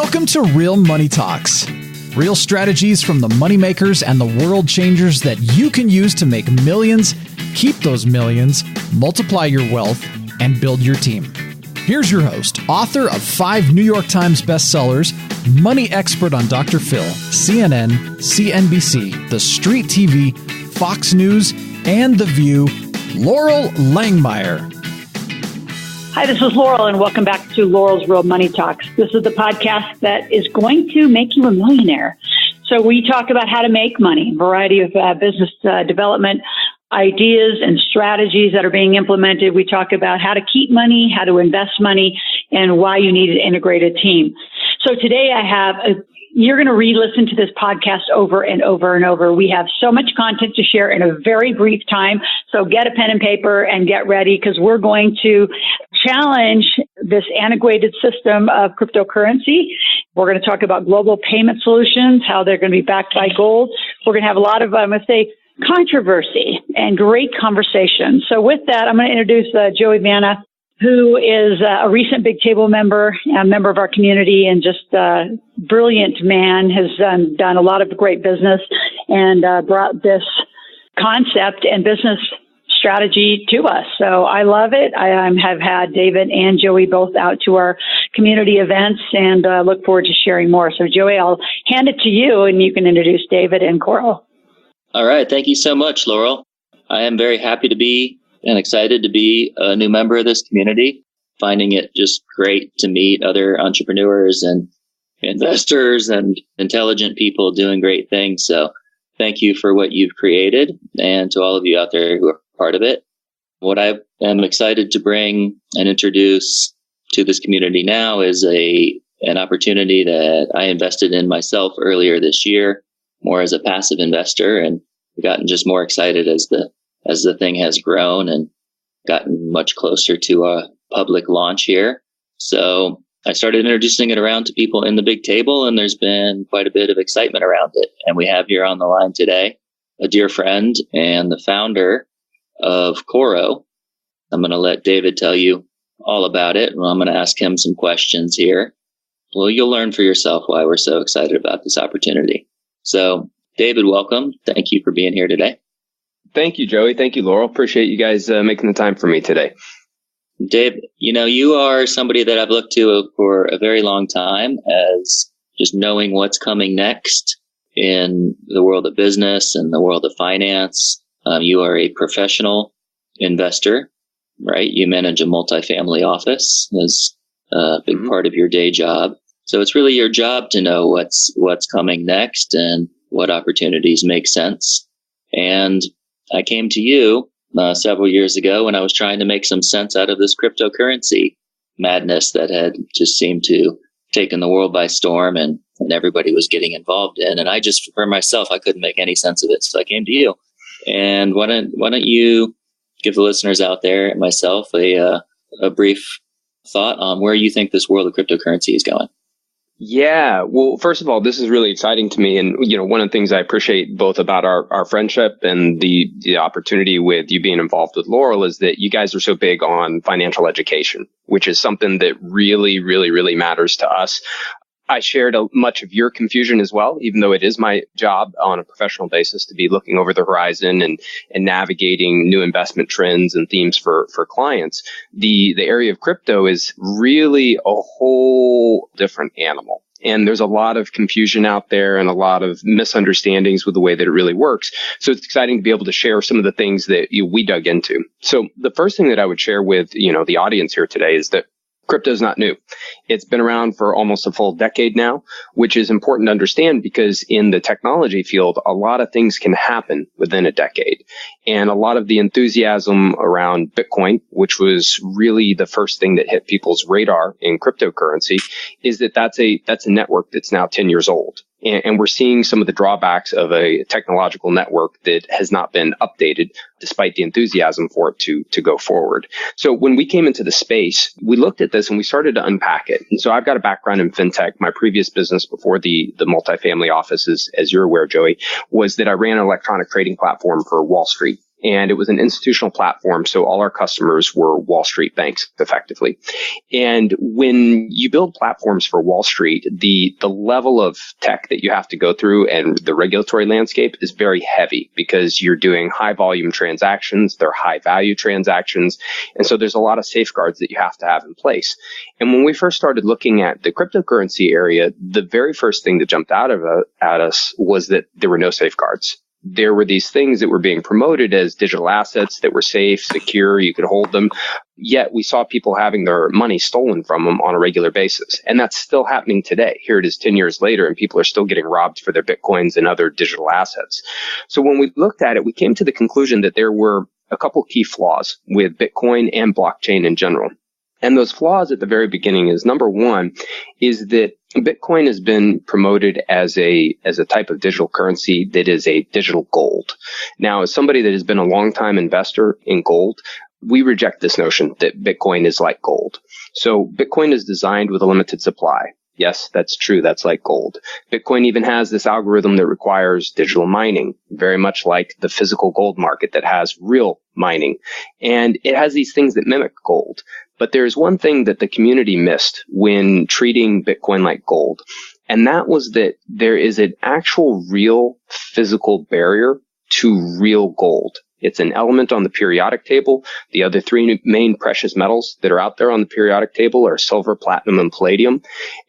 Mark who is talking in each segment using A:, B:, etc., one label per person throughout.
A: Welcome to Real Money Talks. Real strategies from the moneymakers and the world changers that you can use to make millions, keep those millions, multiply your wealth, and build your team. Here's your host, author of 5 New York Times bestsellers, money expert on Dr. Phil, CNN, CNBC, The Street TV, Fox News, and The View, Loral Langemeier.
B: Hi, this is Loral, and welcome back to Loral's Real Money Talks. This is the podcast that is going to make you a millionaire. So we talk about how to make money, a variety of business development ideas and strategies that are being implemented. We talk about how to keep money, how to invest money, and why you need an integrated team. So today you're going to re-listen to this podcast over and over and over. We have so much content to share in a very brief time. So get a pen and paper and get ready, because we're going to challenge this antiquated system of cryptocurrency. We're going to talk about global payment solutions, how they're going to be backed by gold. We're going to have a lot of, controversy and great conversation. So with that, I'm going to introduce Joey Vanna, who is a recent Big Table member, a member of our community, and just a brilliant man, has done a lot of great business and brought this concept and business strategy to us. So I love it. I have had David and Joey both out to our community events and look forward to sharing more. So Joey, I'll hand it to you and you can introduce David and Coro.
C: All right. Thank you so much, Loral. I am very happy to be and excited to be a new member of this community, finding it just great to meet other entrepreneurs and investors and intelligent people doing great things. So thank you for what you've created, and to all of you out there who are part of it. What I am excited to bring and introduce to this community now is an opportunity that I invested in myself earlier this year, more as a passive investor, and gotten just more excited as the thing has grown and gotten much closer to a public launch here. So I started introducing it around to people in the Big Table, and there's been quite a bit of excitement around it. And we have here on the line today a dear friend and the founder of Coro. I'm going to let David tell you all about it. Well, I'm going to ask him some questions here. Well, you'll learn for yourself why we're so excited about this opportunity. So David, welcome. Thank you for being here today.
D: Thank you, Joey. Thank you, Loral. Appreciate you guys making the time for me today.
C: Dave, you are somebody that I've looked to for a very long time as just knowing what's coming next in the world of business and the world of finance. You are a professional investor, right? You manage a multifamily office as a big part of your day job. So it's really your job to know what's coming next and what opportunities make sense. And I came to you several years ago when I was trying to make some sense out of this cryptocurrency madness that had just seemed to taken the world by storm and everybody was getting involved in. And I just, for myself, I couldn't make any sense of it. So I came to you. And why don't you give the listeners out there and myself a brief thought on where you think this world of cryptocurrency is going?
D: Yeah. Well, first of all, this is really exciting to me. And, one of the things I appreciate both about our friendship and the opportunity with you being involved with Loral is that you guys are so big on financial education, which is something that really, really, really matters to us. I shared much of your confusion as well, even though it is my job on a professional basis to be looking over the horizon and navigating new investment trends and themes for clients. The area of crypto is really a whole different animal. And there's a lot of confusion out there and a lot of misunderstandings with the way that it really works. So it's exciting to be able to share some of the things that we dug into. So the first thing that I would share with, the audience here today is that crypto is not new. It's been around for almost a full decade now, which is important to understand because in the technology field, a lot of things can happen within a decade. And a lot of the enthusiasm around Bitcoin, which was really the first thing that hit people's radar in cryptocurrency, is that that's a network that's now 10 years old. And we're seeing some of the drawbacks of a technological network that has not been updated despite the enthusiasm for it to go forward. So when we came into the space, we looked at this and we started to unpack it. And so I've got a background in fintech. My previous business before the multifamily offices, as you're aware, Joey, was that I ran an electronic trading platform for Wall Street. and it was an institutional platform. So all our customers were Wall Street banks, effectively. And when you build platforms for Wall Street, the level of tech that you have to go through and the regulatory landscape is very heavy because you're doing high volume transactions. They're high value transactions. And so there's a lot of safeguards that you have to have in place. And when we first started looking at the cryptocurrency area, the very first thing that jumped out at us was that there were no safeguards. There were these things that were being promoted as digital assets that were safe, secure, you could hold them. Yet we saw people having their money stolen from them on a regular basis. And that's still happening today. Here it is 10 years later, and people are still getting robbed for their Bitcoins and other digital assets. So when we looked at it, we came to the conclusion that there were a couple key flaws with Bitcoin and blockchain in general. And those flaws at the very beginning is, number one, is that Bitcoin has been promoted as a type of digital currency that is a digital gold. Now, as somebody that has been a long-time investor in gold, we reject this notion that Bitcoin is like gold. So Bitcoin is designed with a limited supply. Yes, that's true. That's like gold. Bitcoin even has this algorithm that requires digital mining, very much like the physical gold market that has real mining. And it has these things that mimic gold. But there's one thing that the community missed when treating Bitcoin like gold. And that was that there is an actual real physical barrier to real gold. It's an element on the periodic table. The other three main precious metals that are out there on the periodic table are silver, platinum, and palladium.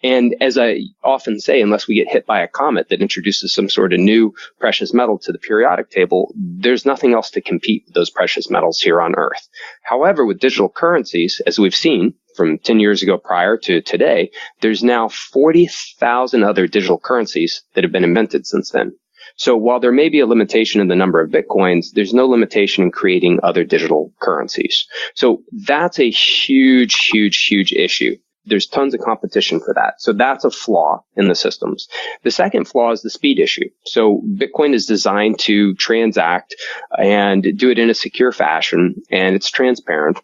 D: And as I often say, unless we get hit by a comet that introduces some sort of new precious metal to the periodic table, there's nothing else to compete with those precious metals here on Earth. However, with digital currencies, as we've seen from 10 years ago prior to today, there's now 40,000 other digital currencies that have been invented since then. So while there may be a limitation in the number of Bitcoins, there's no limitation in creating other digital currencies. So that's a huge, huge, huge issue. There's tons of competition for that. So that's a flaw in the systems. The second flaw is the speed issue. So Bitcoin is designed to transact and do it in a secure fashion, and it's transparent,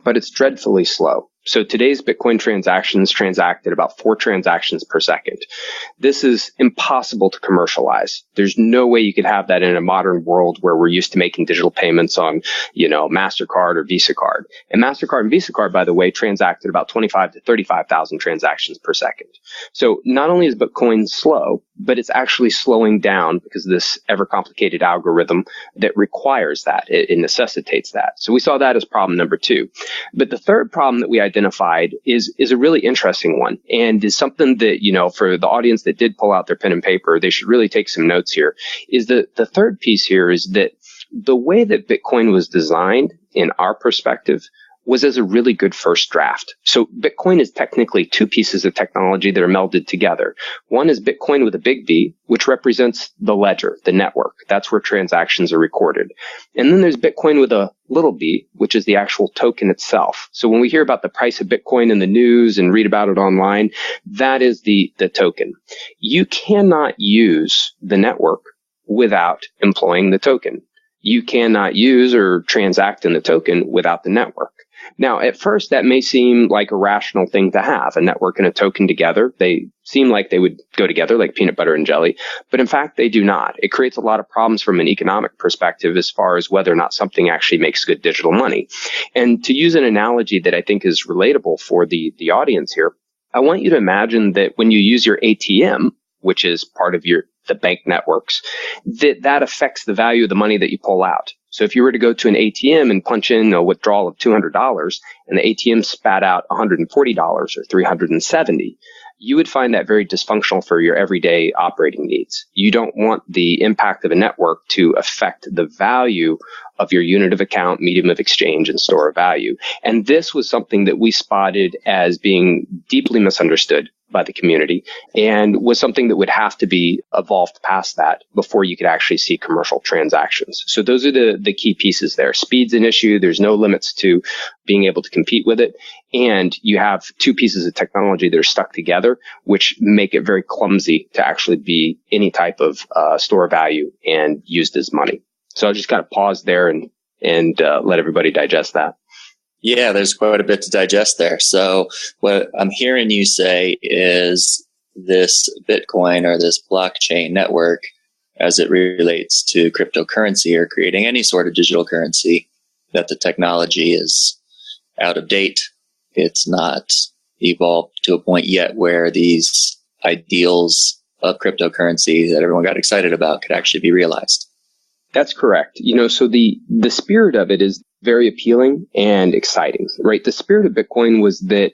D: but it's dreadfully slow. So today's Bitcoin transactions transact at about 4 transactions per second. This is impossible to commercialize. There's no way you could have that in a modern world where we're used to making digital payments on, MasterCard or Visa card. And MasterCard and Visa card, by the way, transact at about 25 to 35,000 transactions per second. So not only is Bitcoin slow, but it's actually slowing down because of this ever complicated algorithm that requires that. It necessitates that. So we saw that as problem number 2. But the third problem that we identified is a really interesting one, and is something that, for the audience that did pull out their pen and paper, they should really take some notes here, is that the third piece here is that the way that Bitcoin was designed, in our perspective, was as a really good first draft. So Bitcoin is technically 2 pieces of technology that are melded together. One is Bitcoin with a big B, which represents the ledger, the network. That's where transactions are recorded. And then there's Bitcoin with a little b, which is the actual token itself. So when we hear about the price of Bitcoin in the news and read about it online, that is the token. You cannot use the network without employing the token. You cannot use or transact in the token without the network. Now, at first, that may seem like a rational thing to have, a network and a token together. They seem like they would go together like peanut butter and jelly, but in fact, they do not. It creates a lot of problems from an economic perspective as far as whether or not something actually makes good digital money. And to use an analogy that I think is relatable for the audience here, I want you to imagine that when you use your ATM, which is part of the bank networks, that affects the value of the money that you pull out. So if you were to go to an ATM and punch in a withdrawal of $200 and the ATM spat out $140 or $370, you would find that very dysfunctional for your everyday operating needs. You don't want the impact of a network to affect the value of your unit of account, medium of exchange, and store of value. And this was something that we spotted as being deeply misunderstood by the community and was something that would have to be evolved past that before you could actually see commercial transactions. So those are the key pieces there. Speed's an issue. There's no limits to being able to compete with it. And you have 2 pieces of technology that are stuck together, which make it very clumsy to actually be any type of store of value and used as money. So I'll just kind of pause there and let everybody digest that.
C: Yeah, there's quite a bit to digest there. So what I'm hearing you say is this Bitcoin or this blockchain network as it relates to cryptocurrency or creating any sort of digital currency, that the technology is out of date. It's not evolved to a point yet where these ideals of cryptocurrency that everyone got excited about could actually be realized.
D: That's correct. So the spirit of it is very appealing and exciting, right? The spirit of Bitcoin was that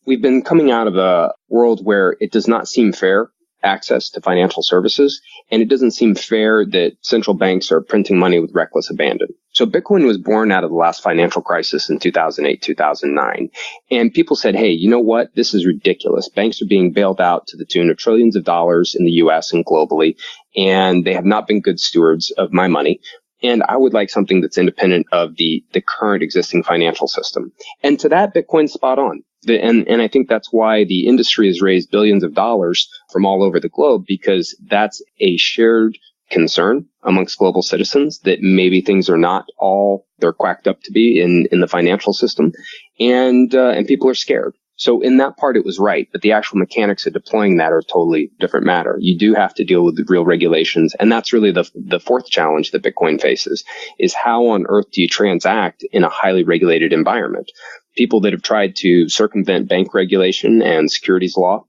D: we've been coming out of a world where it does not seem fair access to financial services, and it doesn't seem fair that central banks are printing money with reckless abandon. So Bitcoin was born out of the last financial crisis in 2008, 2009. And people said, hey, you know what? This is ridiculous. Banks are being bailed out to the tune of trillions of dollars in the US and globally, and they have not been good stewards of my money. And I would like something that's independent of the current existing financial system. And to that, Bitcoin's spot on. And I think that's why the industry has raised billions of dollars from all over the globe, because that's a shared concern amongst global citizens that maybe things are not all they're quacked up to be in the financial system. And people are scared. So in that part, it was right. But the actual mechanics of deploying that are a totally different matter. You do have to deal with the real regulations. And that's really the fourth challenge that Bitcoin faces, is how on earth do you transact in a highly regulated environment? People that have tried to circumvent bank regulation and securities law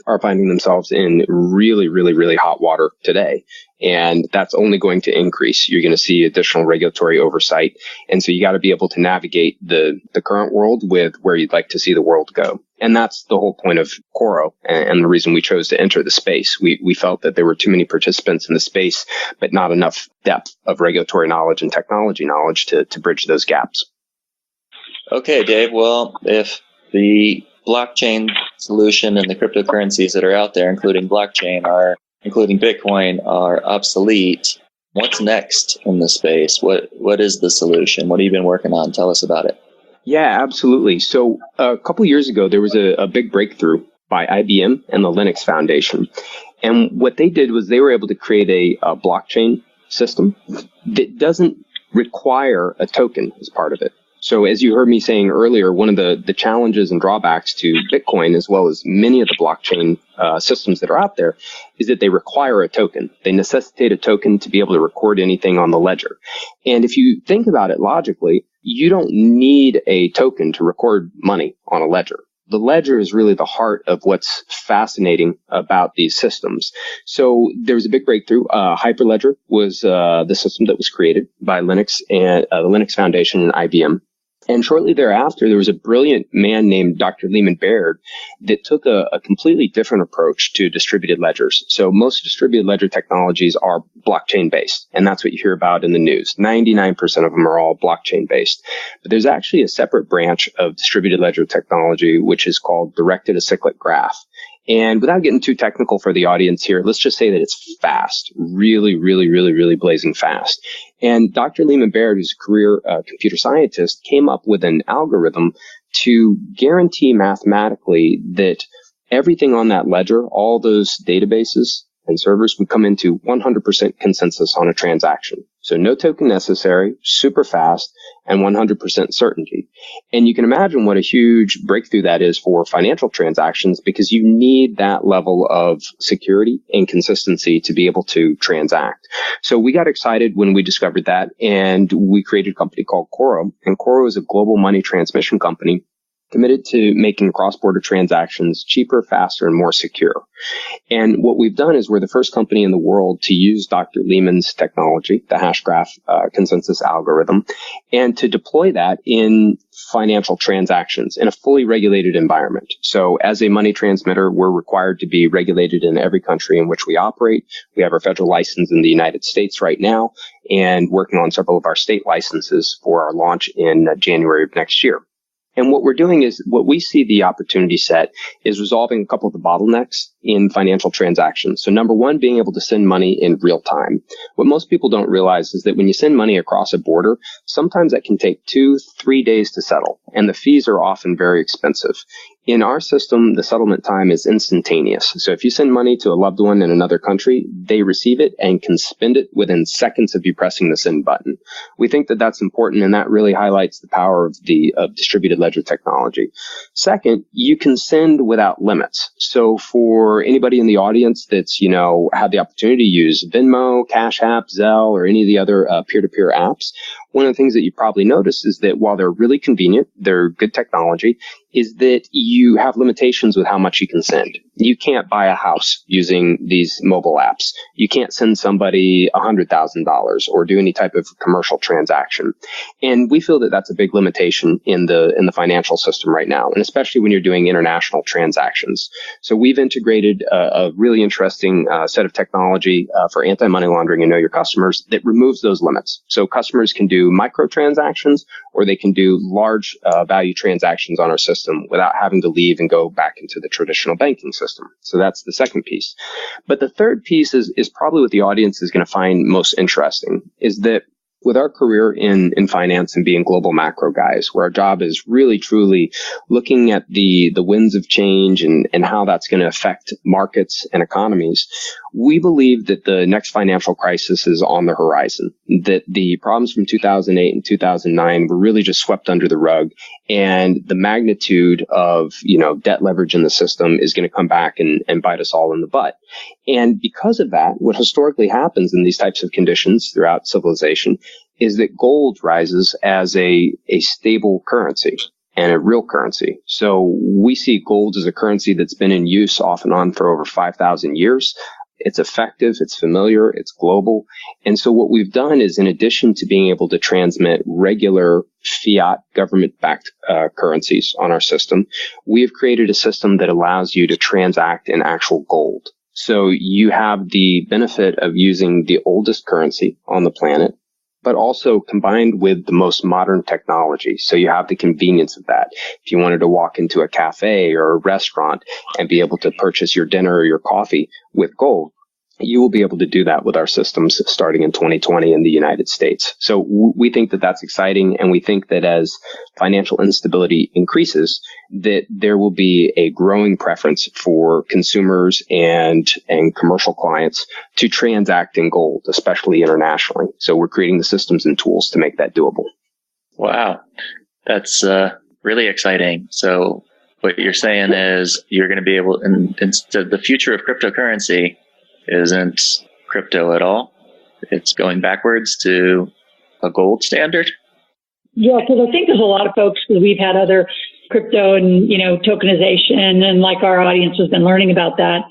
D: are finding themselves in really, really, really hot water today. And that's only going to increase. You're going to see additional regulatory oversight. And so you got to be able to navigate the current world with where you'd like to see the world go. And that's the whole point of Coro and the reason we chose to enter the space. We felt that there were too many participants in the space, but not enough depth of regulatory knowledge and technology knowledge to bridge those gaps.
C: Okay, Dave. Well, if the blockchain solution and the cryptocurrencies that are out there, including Bitcoin, are obsolete, what's next in the space? What is the solution? What have you been working on? Tell us about it.
D: Yeah, absolutely. So a couple years ago, there was a big breakthrough by IBM and the Linux Foundation. And what they did was they were able to create a blockchain system that doesn't require a token as part of it. So as you heard me saying earlier, one of the challenges and drawbacks to Bitcoin, as well as many of the blockchain systems that are out there, is that they require a token. They necessitate a token to be able to record anything on the ledger. And if you think about it logically, you don't need a token to record money on a ledger. The ledger is really the heart of what's fascinating about these systems. So there was a big breakthrough. Hyperledger was the system that was created by Linux and the Linux Foundation and IBM. And shortly thereafter, there was a brilliant man named Dr. Lehman Baird that took a completely different approach to distributed ledgers. So most distributed ledger technologies are blockchain based, and that's what you hear about in the news. 99% of them are all blockchain based. But there's actually a separate branch of distributed ledger technology, which is called Directed Acyclic Graph. And without getting too technical for the audience here, let's just say that it's fast, really, really, really, really blazing fast. And Dr. Lehman Baird, who's a career computer scientist, came up with an algorithm to guarantee mathematically that everything on that ledger, all those databases and servers, would come into 100% consensus on a transaction. So no token necessary, super fast, and 100% certainty. And you can imagine what a huge breakthrough that is for financial transactions, because you need that level of security and consistency to be able to transact. So we got excited when we discovered that, and we created a company called Coro. And Coro is a global money transmission company committed to making cross-border transactions cheaper, faster, and more secure. And what we've done is we're the first company in the world to use Dr. Lehman's technology, the hashgraph consensus algorithm, and to deploy that in financial transactions in a fully regulated environment. So as a money transmitter, we're required to be regulated in every country in which we operate. We have our federal license in the United States right now, and working on several of our state licenses for our launch in January of next year. And what we're doing is, what we see the opportunity set is resolving a couple of the bottlenecks in financial transactions. So number one, being able to send money in real time. What most people don't realize is that when you send money across a border, sometimes that can take 2-3 days to settle, and the fees are often very expensive. In our system, the settlement time is instantaneous. So if you send money to a loved one in another country, they receive it and can spend it within seconds of you pressing the send button. We think that that's important, and that really highlights the power of distributed ledger technology. Second, you can send without limits. So for anybody in the audience that's, had the opportunity to use Venmo, Cash App, Zelle, or any of the other peer-to-peer apps, one of the things that you probably noticed is that while they're really convenient, they're good technology, is that you have limitations with how much you can send. You can't buy a house using these mobile apps. You can't send somebody $100,000 or do any type of commercial transaction. And we feel that that's a big limitation in the financial system right now, and especially when you're doing international transactions. So we've integrated a really interesting set of technology for anti-money laundering and know your customers that removes those limits. So customers can do micro transactions, or they can do large value transactions on our system without having to leave and go back into the traditional banking system. So that's the second piece. But the third piece is probably what the audience is going to find most interesting, is that with our career in finance and being global macro guys, where our job is really truly looking at the winds of change and how that's going to affect markets and economies, we believe that the next financial crisis is on the horizon, that the problems from 2008 and 2009 were really just swept under the rug, and the magnitude of, debt leverage in the system is going to come back and bite us all in the butt. And because of that, what historically happens in these types of conditions throughout civilization is that gold rises as a stable currency and a real currency. So we see gold as a currency that's been in use off and on for over 5,000 years. It's effective, it's familiar, it's global. And so what we've done is, in addition to being able to transmit regular fiat government-backed currencies on our system, we have created a system that allows you to transact in actual gold. So you have the benefit of using the oldest currency on the planet, but also combined with the most modern technology. So you have the convenience of that. If you wanted to walk into a cafe or a restaurant and be able to purchase your dinner or your coffee with gold, you will be able to do that with our systems starting in 2020 in the United States. So we think that that's exciting, and we think that as financial instability increases, that there will be a growing preference for consumers and commercial clients to transact in gold, especially internationally. So we're creating the systems and tools to make that doable.
C: Wow, that's really exciting. So what you're saying is you're going to be able, instead, the future of cryptocurrency isn't crypto at all. It's going backwards to a gold standard.
B: Yeah, because I think there's a lot of folks, because we've had other crypto and, tokenization, and like our audience has been learning about that.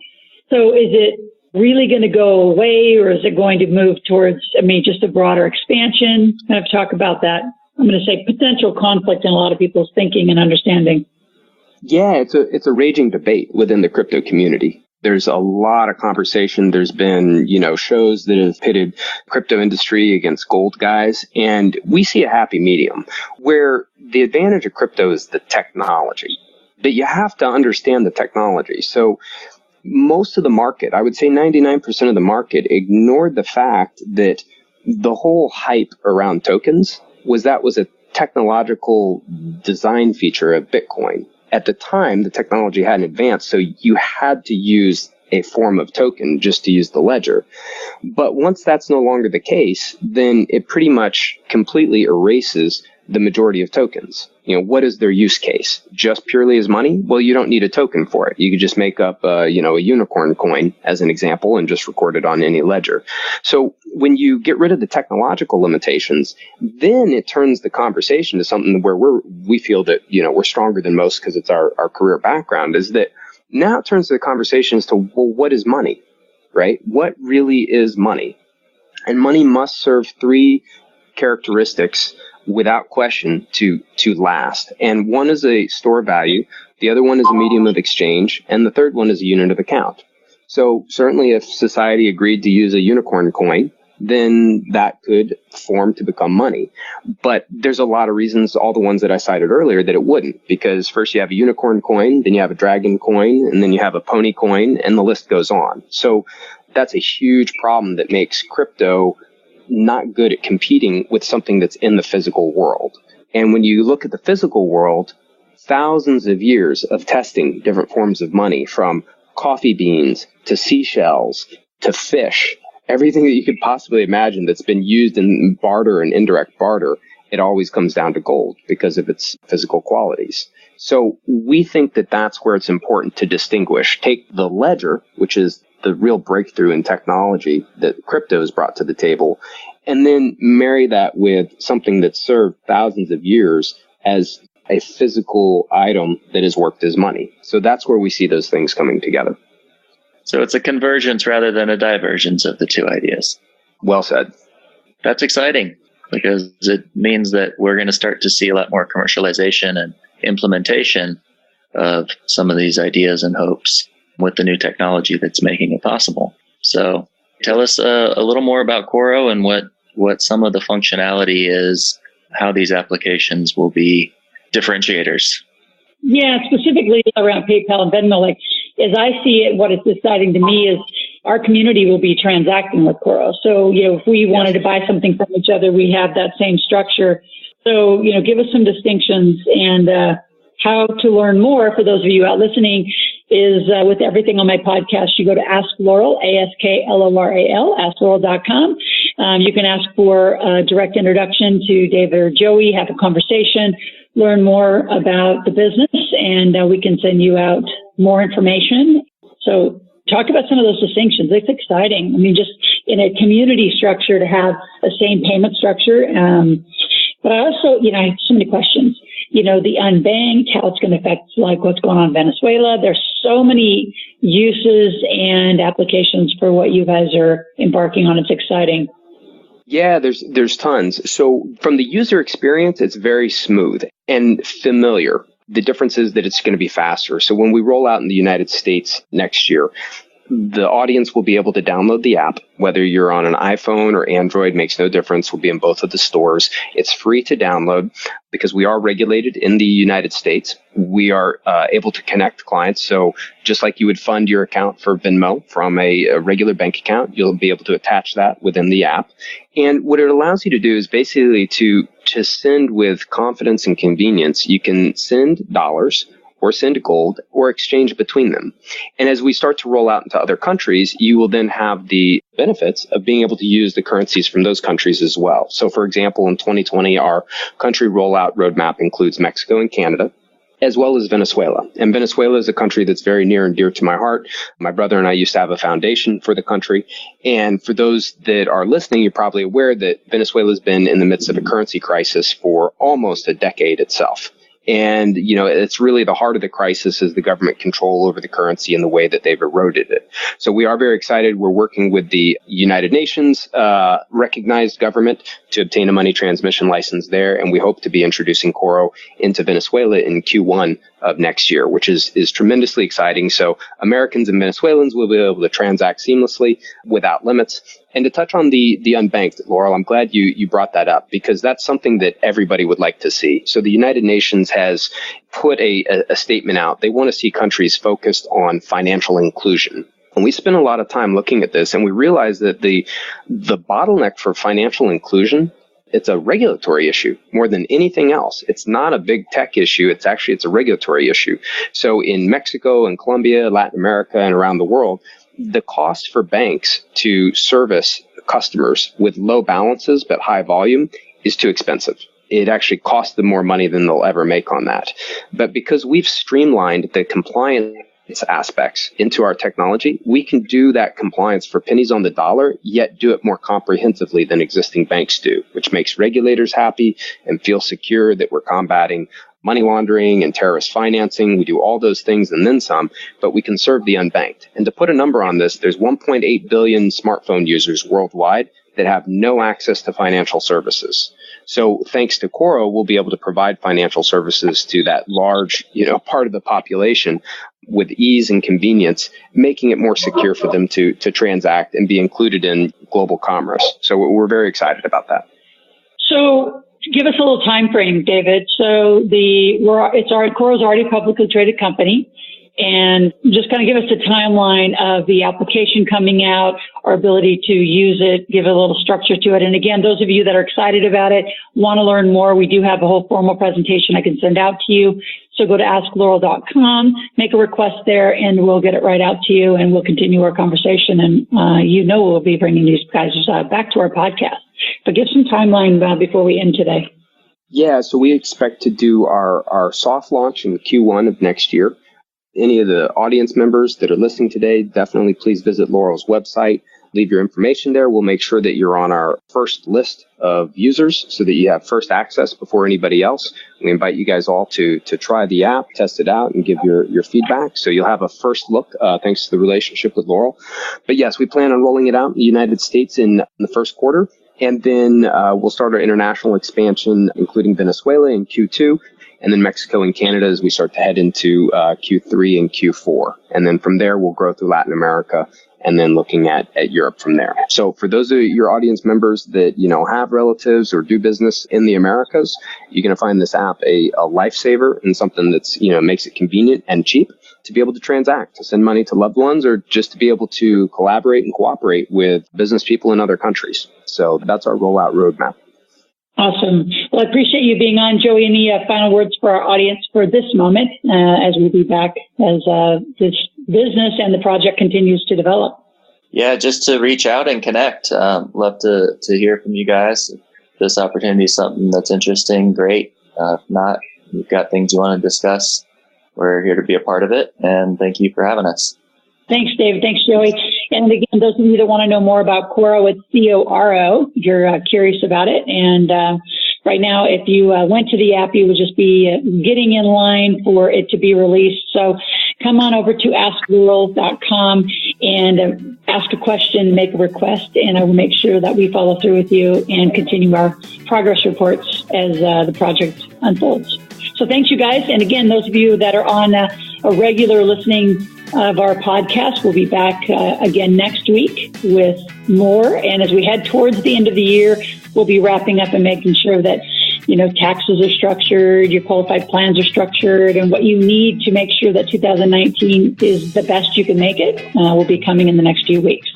B: So is it really going to go away, or is it going to move towards, just a broader expansion? Kind of talk about that. I'm going to say potential conflict in a lot of people's thinking and understanding.
D: Yeah, it's a raging debate within the crypto community. There's a lot of conversation. There's been, shows that have pitted crypto industry against gold guys. And we see a happy medium where the advantage of crypto is the technology, but you have to understand the technology. So most of the market, I would say 99% of the market, ignored the fact that the whole hype around tokens was a technological design feature of Bitcoin. At the time, the technology hadn't advanced, so you had to use a form of token just to use the ledger. But once that's no longer the case, then it pretty much completely erases the majority of tokens. What is their use case? Just purely as money? Well, you don't need a token for it. You could just make up, a unicorn coin as an example and just record it on any ledger. So when you get rid of the technological limitations, then it turns the conversation to something where we feel that, we're stronger than most because it's our career background, is that now it turns the conversation as to, well, what is money, right? What really is money? And money must serve three characteristics without question to last. And one is a store of value, the other one is a medium of exchange, and the third one is a unit of account. So certainly if society agreed to use a unicorn coin, then that could form to become money. But there's a lot of reasons, all the ones that I cited earlier, that it wouldn't, because first you have a unicorn coin, then you have a dragon coin, and then you have a pony coin, and the list goes on. So that's a huge problem that makes crypto not good at competing with something that's in the physical world. And when you look at the physical world, thousands of years of testing different forms of money, from coffee beans to seashells to fish, everything that you could possibly imagine that's been used in barter and indirect barter. It always comes down to gold because of its physical qualities. So we think that that's where it's important to distinguish. Take the ledger, which is the real breakthrough in technology that crypto has brought to the table, and then marry that with something that served thousands of years as a physical item that has worked as money. So that's where we see those things coming together.
C: So it's a convergence rather than a divergence of the two ideas.
D: Well said.
C: That's exciting, because it means that we're going to start to see a lot more commercialization and implementation of some of these ideas and hopes with the new technology that's making it possible. So tell us a little more about Coro and what some of the functionality is, how these applications will be differentiators.
B: Yeah, specifically around PayPal and Venmo, like as I see it, what is exciting to me is our community will be transacting with Coro. So, if we wanted to buy something from each other, we have that same structure. So, give us some distinctions, and how to learn more for those of you out listening is with everything on my podcast. You go to AskLoral, AskLoral, AskLoral.com. You can ask for a direct introduction to David or Joey, have a conversation, learn more about the business, and we can send you out more information. So talk about some of those distinctions. It's exciting. I mean, just in a community structure to have the same payment structure. But I also, I have so many questions. The unbanked, how it's going to affect like what's going on in Venezuela. There's so many uses and applications for what you guys are embarking on. It's exciting.
D: Yeah, there's tons. So from the user experience, it's very smooth and familiar. The difference is that it's going to be faster. So when we roll out in the United States next year, the audience will be able to download the app, whether you're on an iPhone or Android, makes no difference. We'll be in both of the stores. It's free to download because we are regulated in the United States. We are able to connect clients. So just like you would fund your account for Venmo from a regular bank account, you'll be able to attach that within the app. And what it allows you to do is basically to send with confidence and convenience. You can send dollars or send gold, or exchange between them. And as we start to roll out into other countries, you will then have the benefits of being able to use the currencies from those countries as well. So for example, in 2020, our country rollout roadmap includes Mexico and Canada, as well as Venezuela. And Venezuela is a country that's very near and dear to my heart. My brother and I used to have a foundation for the country. And for those that are listening, you're probably aware that Venezuela has been in the midst of a currency crisis for almost a decade itself. And, it's really the heart of the crisis is the government control over the currency and the way that they've eroded it. So we are very excited. We're working with the United Nations recognized government to obtain a money transmission license there. And we hope to be introducing Coro into Venezuela in Q1 of next year, which is tremendously exciting. So Americans and Venezuelans will be able to transact seamlessly without limits. And to touch on the unbanked, Loral, I'm glad you brought that up because that's something that everybody would like to see. So the United Nations has put a statement out. They want to see countries focused on financial inclusion. And we spent a lot of time looking at this, and we realized that the bottleneck for financial inclusion, it's a regulatory issue more than anything else. It's not a big tech issue. It's a regulatory issue. So in Mexico and Colombia, Latin America, and around the world, the cost for banks to service customers with low balances but high volume is too expensive. It actually costs them more money than they'll ever make on that. But because we've streamlined the compliance aspects into our technology, we can do that compliance for pennies on the dollar, yet do it more comprehensively than existing banks do, which makes regulators happy and feel secure that we're combating money laundering and terrorist financing. We do all those things and then some, but we can serve the unbanked. And to put a number on this, there's 1.8 billion smartphone users worldwide that have no access to financial services. So thanks to Coro, we'll be able to provide financial services to that large, part of the population with ease and convenience, making it more secure for them to transact and be included in global commerce. So we're very excited about that.
B: So give us a little time frame, David. So Coro's already a publicly traded company. and just kind of give us a timeline of the application coming out, our ability to use it, give a little structure to it. And again, those of you that are excited about it, want to learn more, we do have a whole formal presentation I can send out to you. So go to AskLoral.com, make a request there, and we'll get it right out to you, and we'll continue our conversation. And we'll be bringing these guys back to our podcast. But give some timeline before we end today.
D: Yeah, so we expect to do our soft launch in Q1 of next year. Any of the audience members that are listening today, definitely please visit Loral's website. Leave your information there. We'll make sure that you're on our first list of users so that you have first access before anybody else. We invite you guys all to try the app, test it out, and give your feedback. So you'll have a first look thanks to the relationship with Loral. But yes, we plan on rolling it out in the United States in the first quarter. And then we'll start our international expansion, including Venezuela in Q2. And then Mexico and Canada as we start to head into Q3 and Q4. And then from there, we'll grow through Latin America and then looking at Europe from there. So for those of your audience members that, have relatives or do business in the Americas, you're going to find this app a lifesaver and something that's, makes it convenient and cheap to be able to transact, to send money to loved ones, or just to be able to collaborate and cooperate with business people in other countries. So that's our rollout roadmap.
B: Awesome. Well, I appreciate you being on, Joey. Any final words for our audience for this moment as we be back as this business and the project continues to develop?
C: Yeah, just to reach out and connect. Love to hear from you guys. If this opportunity is something that's interesting, great. If not, you've got things you want to discuss, we're here to be a part of it. And thank you for having us.
B: Thanks, Dave. Thanks, Joey. And again, those of you that want to know more about Coro, it's Coro, if you're curious about it. And right now, if you went to the app, you would just be getting in line for it to be released. So come on over to AskLoral.com and ask a question, make a request, and I will make sure that we follow through with you and continue our progress reports as the project unfolds. So thanks, you guys. And again, those of you that are on a regular listening of our podcast, we'll be back again next week with more. And as we head towards the end of the year, we'll be wrapping up and making sure that, taxes are structured, your qualified plans are structured, and what you need to make sure that 2019 is the best you can make it will be coming in the next few weeks.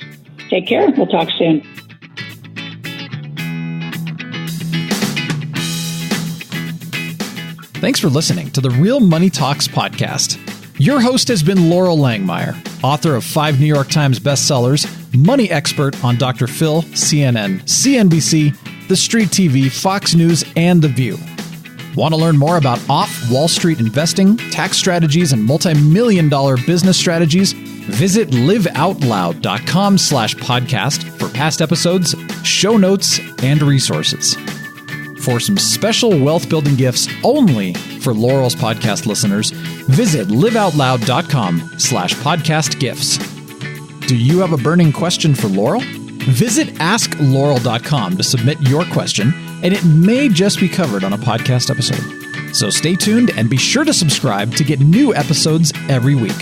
B: Take care. We'll talk soon.
A: Thanks for listening to the Real Money Talks podcast. Your host has been Loral Langmeyer, author of 5 New York Times bestsellers, money expert on Dr. Phil, CNN, CNBC, The Street TV, Fox News, and The View. Want to learn more about off-Wall Street investing, tax strategies, and multi-million-dollar business strategies? Visit liveoutloud.com/podcast for past episodes, show notes, and resources. For some special wealth-building gifts only for Loral's podcast listeners, visit liveoutloud.com/podcast gifts. Do you have a burning question for Loral? Visit AskLoral.com to submit your question, and it may just be covered on a podcast episode. So stay tuned and be sure to subscribe to get new episodes every week.